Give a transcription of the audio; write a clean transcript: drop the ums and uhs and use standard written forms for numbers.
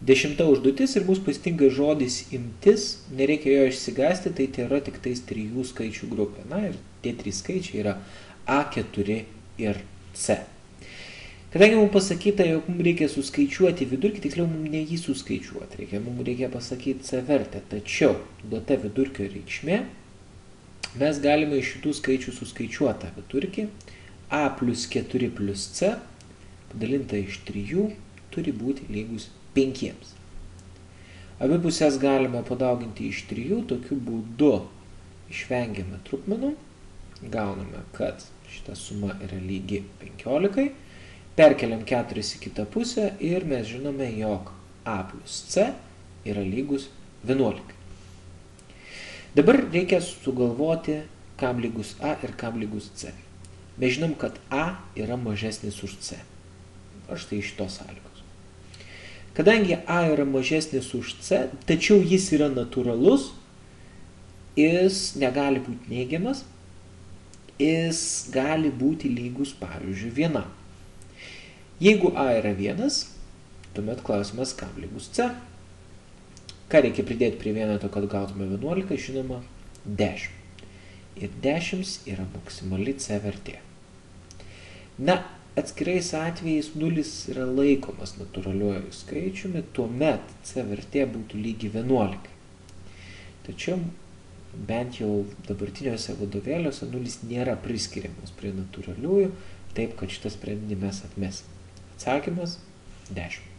10 užduotis ir mūsų pasitinka žodis imtis, nereikia jo išsigąsti, tai yra tik tais 3 skaičių grupė. Na ir tie 3 skaičiai yra A, 4 ir C. Kadangi mums pasakyta, jog mums reikia suskaičiuoti vidurkį, tiksliau mums ne jį suskaičiuoti, mums reikia pasakyti C vertę, tačiau duota vidurkio reikšmė, mes galime iš šitų skaičių suskaičiuotą vidurkį, A plus 4 plus C, padalinta iš 3, turi būti lygus 5. Abi pusės galime padauginti iš 3, tokiu būdu išvengiame trupmenų, gauname, kad šita suma yra lygi 15, perkeliam 4 į kitą pusę ir mes žinome, jog A plus C yra lygus 11. Dabar reikia sugalvoti, kam lygus A ir kam lygus C. Mes žinom, kad A yra mažesnis už C. Aš tai iš tos sąlygos. Kadangi A yra mažesnis už C, tačiau jis yra natūralus, jis negali būti neigiamas, jis gali būti lygus, pavyzdžiui, 1. Jeigu A yra 1, tuomet klausimas, kam lygus C. Ką reikia pridėti prie vieneto, kad gautume 11, žinoma, 10. Ir 10 yra maksimali C vertė. Na, atskirais atvejais 0 yra laikomas natūraliuoju skaičiumi, tuomet C vertė būtų lygi 11. Tačiau bent jau dabartiniuose vadovėliuose 0 nėra priskiriamas prie natūraliųjų, taip kad šitą sprendinį mes atmesim. Atsakymas 10.